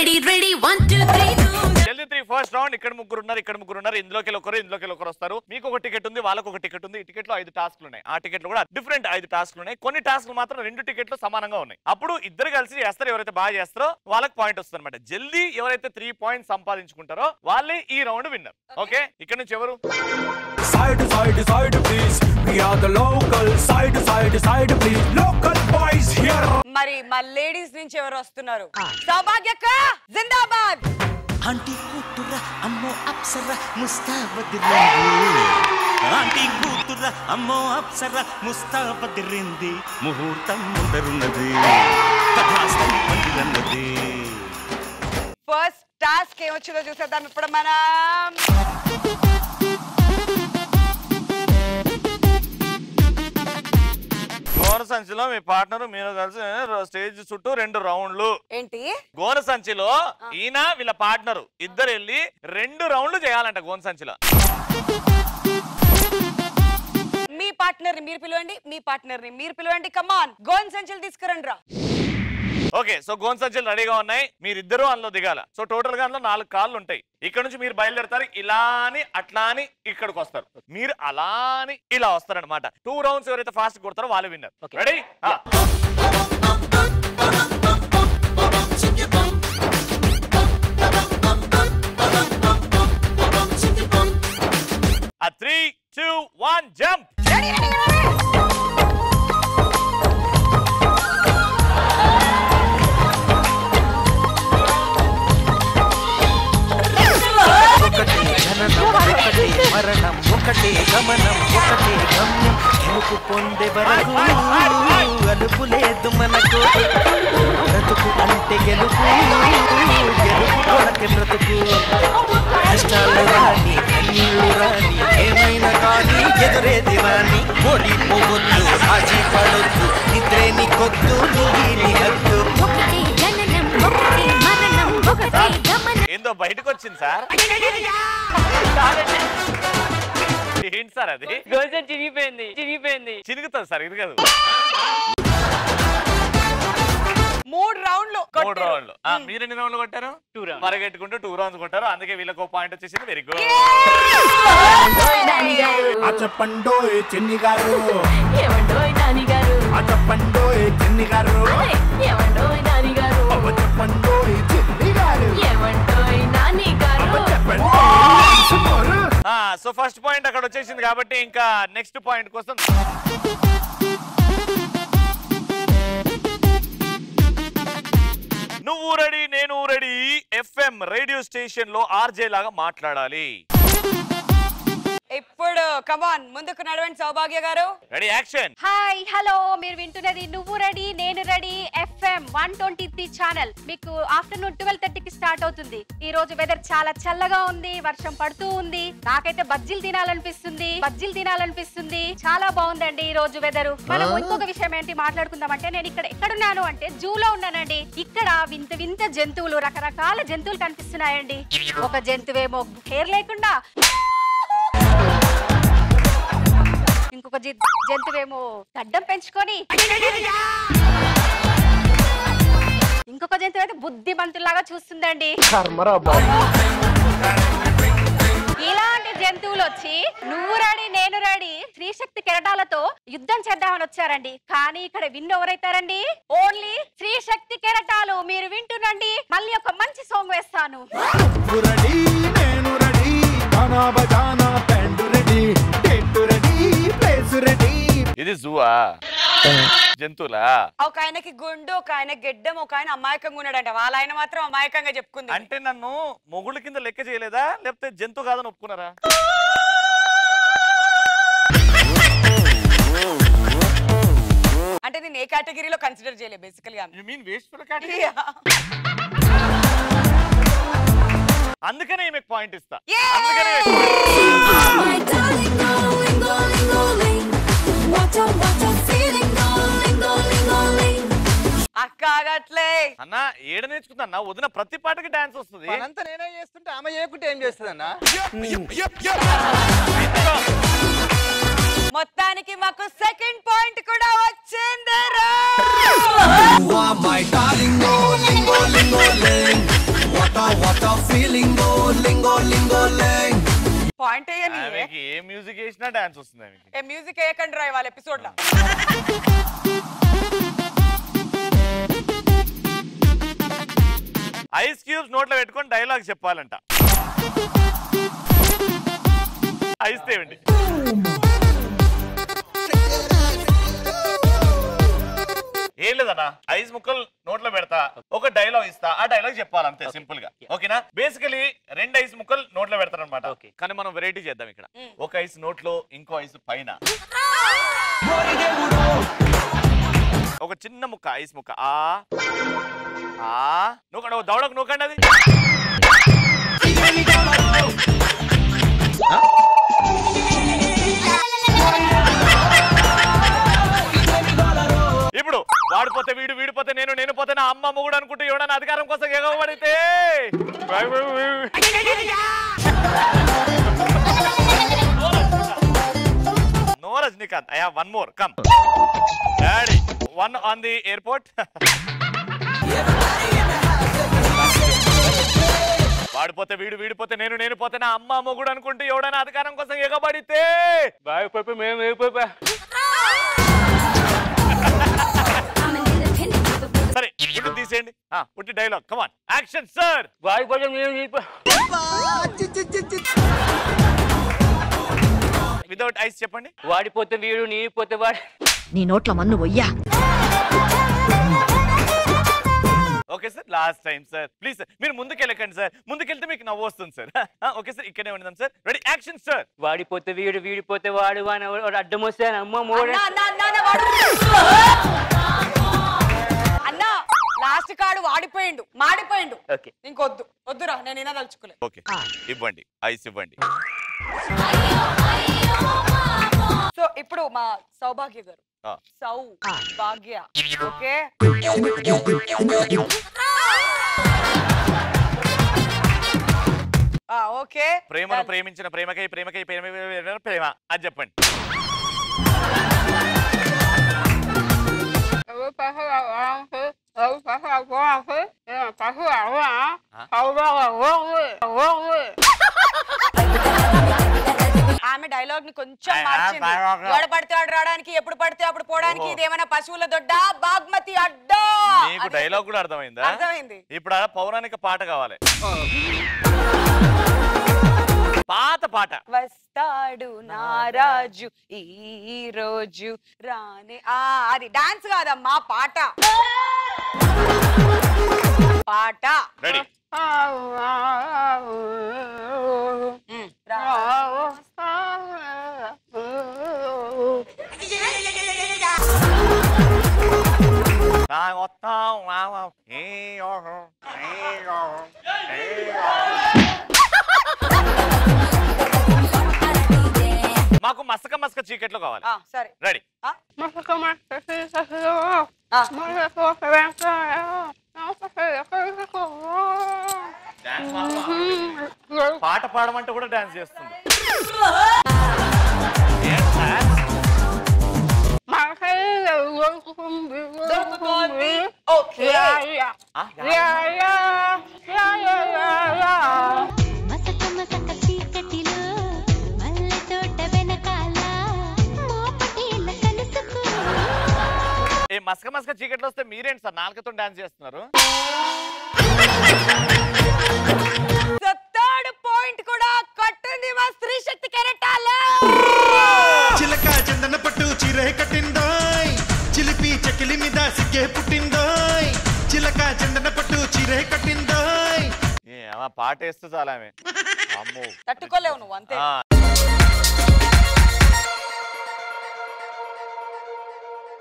Ready ready 1 2 3 జల్దీ 3 first round. ఇక్కడ ముగ్గురు ఉన్నారు, ఇందులోకి ఒకరు వస్తారు. మీకు ఒక టికెట్ ఉంది, వాళ్ళకు ఒక టికెట్ ఉంది. ఈ టికెట్ లో 5 టాస్క్లు ఉన్నాయి. ఆ టికెట్ లో కూడా డిఫరెంట్ 5 టాస్క్లు ఉన్నాయి. కొన్ని టాస్క్లు మాత్రం 2 టికెట్లు సమానంగా ఉన్నాయి. అప్పుడు ఇద్దరు కలిసి చేస్తారు. ఎవరైతే బాగా చేస్తారో వాళ్ళకి పాయింట్ వస్తుంది అనమాట. జల్దీ ఎవరైతే 3 పాయింట్స్ సంపాదించుకుంటారో వాళ్ళే ఈ రౌండ్ విన్నర్. ఓకే, ఇక్కడ నుంచి ఎవరు? Side, side, side, please. We are the local. Side, side, side, please. Local boys here. మరి మా లేడీస్ నుంచి ఎవరు వస్తున్నారు? సౌభాగ్యక్క జిందాబాద్. ఆంటీ కూతుర అమ్మో అప్సర ముస్తాబదిరింది. ఆంటీ కూతుర అమ్మో అప్సర ముస్తాబదిరింది. ముహూర్తం ముందరున్నది, కథాస్థం పండిరన్నది. ఫస్ట్ టాస్క్ ఏమొచ్చిందో చూసేద్దాం ఇప్పుడు మనం. గోన సంచిలో మీ పార్ట్నర్ మీరు కలిసి స్టేజ్ చుట్టూ 2 రౌండ్లు. ఏంటి? గోన సంచిలో ఈయన వీళ్ళ పార్ట్నర్ ఇద్దరు వెళ్ళి 2 రౌండ్లు చేయాలంట గోన సంచిలో. మీ పార్ట్నర్ ని మీరు పిలవండి, మీ పార్ట్నర్ ని మీరు పిలవండి. కమాన్, గోన్ సంచులు తీసుకురండి రా. ఓకే, సో గోన్ సంచులు రెడీగా ఉన్నాయి. మీరిద్దరూ అందులో దిగాల. సో టోటల్ గా అందులో 4 కార్లు ఉంటాయి. ఇక్కడ నుంచి మీరు బయలుదేరతారు. ఇలా అని అట్లా అని ఇక్కడికి వస్తారు. మీరు అలా అని ఇలా వస్తారనమాట. 2 రౌండ్స్ ఎవరైతే ఫాస్ట్ కొడతారో వాళ్ళు విన్నర్. రెడీ? ఆ 3 2 1 జంప్. ఒకటే మరణం, ఒకటే గమనం, ఒకటే గమ్యం. గెలుపు పొందే వరకు అలుపు లేదు మనకు. బ్రతుకు అంటే గెలుపు, గెలుపు కొరకే బ్రతుకు. కష్టాలు రాని, కన్నీళ్ళు రాని, ఏమైనా కానీ ఎదురేది రాని. ఓడిపోవద్దు, ఆజీ పడొద్దు, నిద్రేని కొద్దు, నీలి హద్దు. ఏందో బయటకు వచ్చింది సార్. ఏంటి సార్ అది? చిరిగిపోయింది. చిరుగుతుంది సార్, ఇది కాదు. 3 రౌండ్లు. మీరు ఎన్ని రౌండ్లు కొట్టారు? 2 రౌండ్స్. పరిగెట్టుకుంటూ 2 రౌండ్స్ కొట్టారు. అందుకే వీళ్ళకి పాయింట్ వచ్చేసింది. Very good. చెప్పండోయ్ చిన్ని గారు, ఏమండోయ్ నాని గారు, చెప్పండోయ్ చిన్ని గారు, ఏమండోయ్ నాని గారు, చెప్పండోయ్ చిన్ని గారు, ఏమండోయ్ నాని గారు. సో ఫస్ట్ పాయింట్ అక్కడ వచ్చేసింది కాబట్టి ఇంకా నెక్స్ట్ పాయింట్ కోసం నువ్వు రెడీ నేను రెడీ ఎఫ్ఎం రేడియో స్టేషన్ లో ఆర్జే లాగా మాట్లాడాలి. ఇప్పుడు కమాన్ ముందుకు నడవండి సౌభాగ్య గారు. Ready, action. హాయ్ హలో, మీరు వింటున్నది నువ్వు రెడీ నేను రెడీ ఎఫ్ఎం 123 ఛానల్. మీకు ఆఫ్టర్నూన్ 12:30కి స్టార్ట్ అవుతుంది. ఈ రోజు వెదర్ చాలా చల్లగా ఉంది, వర్షం పడుతూ ఉంది. నాకైతే బజ్జీలు తినాలనిపిస్తుంది. చాలా బాగుందండి ఈ రోజు వెదర్. మనం ఇంకొక విషయం ఏంటి మాట్లాడుకుందామంటే, నేను ఇక్కడ ఎక్కడున్నాను అంటే జూలో ఉన్నానండి. ఇక్కడ వింత వింత జంతువులు, రకరకాల జంతువులు కనిపిస్తున్నాయండి. ఒక జంతువేమో హెయిర్ లేకుండా, ఇంకొక జంతువేమో గడ్డం పెంచుకొని, ఇంకొక జంతువు అయితే బుద్ధిమంతులాగా చూస్తుందండి. ఇలాంటి జంతువులు వచ్చి నువ్వు రెడీ నేను రెడీ స్త్రీశక్తి కెరటాలతో యుద్ధం చేద్దామని వచ్చారండి. కానీ ఇక్కడ విన్ ఎవరైతారండి? ఓన్లీ స్త్రీశక్తి కెరటాలు. మీరు వింటునండి. మళ్ళీ ఒక మంచి సాంగ్ వేస్తాను. ఇది జూవా జంతువులా? ఒక ఆయనకి గుండు, ఒక ఆయన గెడ్డం, ఒక ఆయన అమాయకంగా ఉన్నాడంట. వాళ్ళ ఆయన మాత్రం అమాయకంగా చెప్పుకుంది. అంటే నన్ను మొగుళ్ళ కింద లెక్క చేయలేదా, లేకపోతే జంతువు కాదని ఒప్పుకున్నారా? అంటే నేను ఏ కేటగిరీలో కన్సిడర్ చేయలేదు బేసికల్ గా. You mean wasteful category. అందుకనే మీకు పాయింట్ ఇస్తా. అందుకనే అక్క ఆగట్లే అన్న. ఏడ నేర్చుకుంటా అన్న, వదిన ప్రతి పాటకి డాన్స్ వస్తుంది. అంతా నేనే చేస్తుంటే ఆమె చేయకుంటే ఏం చేస్తుంది అన్న? మొత్తానికి మాకు సెకండ్ పాయింట్ కూడా వచ్చింది. కృష్ణ డాన్స్ వస్తుంది ఆమెకి. ఏ మ్యూజిక్ వేయకండి రా ఇవాళ ఎపిసోడ్ లో. ఐస్ క్యూబ్స్ నోట్లో పెట్టుకొని డైలాగ్ చెప్పాలంట. ఐస్ తేవండి. ఏం లేదన్నా, ఐస్ ముక్కలు నోట్లో పెడతా, ఒక డైలాగ్ ఇస్తా, ఆ డైలాగ్ చెప్పాలంతే సింపుల్ గా. ఓకేనా? బేసికలీ 2 ఐస్ ముక్కలు నోట్లో పెడతారు అనమాట. కానీ మనం వెరైటీ చేద్దాం ఇక్కడ. ఒక ఐస్ నోట్లో, ఇంకో ఐస్ పైన. ఒక చిన్న ముక్క, ఐస్ ముక్క. నూకండి, దవడకు నూకండి అది. ఇప్పుడు వాడిపోతే వీడు, వీడిపోతే నేను, నేను పోతే నా అమ్మ మొగుడు అనుకుంటూ ఎవడన్నా అధికారం కోసం ఎగబడితే no Rajinikanth. I have 1 more. Come daddy. 1 on the airport. వాడిపోతే వీడు, వీడిపోతే నేను, నేను పోతే నా అమ్మ మొగుడు అనుకుంటూ ఎవడన్నా అధికారం కోసం ఎగబడితే సరే పుట్టి తీసేయండి. పుట్టి డైలాగ్. కమాన్ యాక్షన్ సార్. వితౌట్ ఐస్ చెప్పండి. వాడిపోతే వీడు, నీ పోతే వాడు. నీ నోట్ల మన్ను వయ్యా. Okay sir, last time sir. Please sir మీరు ముందుకెళ్ళకండి సార్. ముందుకెళ్తే మీకు నవ్వు వస్తుంది సార్. ఓకే సార్, ఇక్కడే ఉందాం సార్. Ready action sir. వాడిపోతే వీడు, వీడిపోతే వాడు, అడ్డం వస్తే అమ్మ మోడే. అన్నా లాస్ట్ కాడు వాడిపోయిండు, మాడిపోయిండు. ఓకే ఇంకొద్దు, వద్దురా, నేను ఇలా తలుచుకోలే. ఓకే ఇవ్వండి, ఐస్ ఇవ్వండి. సో ఇప్పుడు మా సౌభాగ్య గారు. సౌభాగ్య. Okay okay. ప్రేమను ప్రేమించిన ప్రేమకై, ప్రేమకై ప్రేమ అది చెప్పండి. ఆమె డైలాగ్ ని కొంచెం మార్చింది. ఎవడ పడితే ఆడు రావడానికి, ఎప్పుడు పడితే అప్పుడు పోవడానికి, ఇదేమైనా పశువుల దొడ్డ, బాగ్మతి అడ్డా. మీకు డైలాగ్ కూడా అర్థమైందా? అర్థమైంది. ఇప్పుడు పౌరాణిక పాట కావాలి, పాత పాట. వస్తాడు నారాజు ఈ రోజు రానే. అది డాన్స్ కాదమ్మా, పాట. పాట రెడీ. మాకు మసక మసక చీకట్లో కావాలి. సరే రెడీ. పాట పాడమంటే కూడా డాన్స్ చేస్తుంది. ఏ మసక మసక చీకట్లో వస్తే మీరేంటి సార్ నాలుకతో డాన్స్ చేస్తున్నారు? పాయింట్ కూడా కట్టింది మా స్త్రీ శక్తి కెరటాలు. చిలక చందన పట్టు చీరే కట్టిందోయ్, చిలిపి చెకిలి మీద సిగ్గే పుట్టిందోయ్. చిలక చందన పట్టు చీరే కట్టిందోయ్. పాట వేస్తూ చాలా ఆమె. తట్టుకోలేవు నువ్వు అంతే.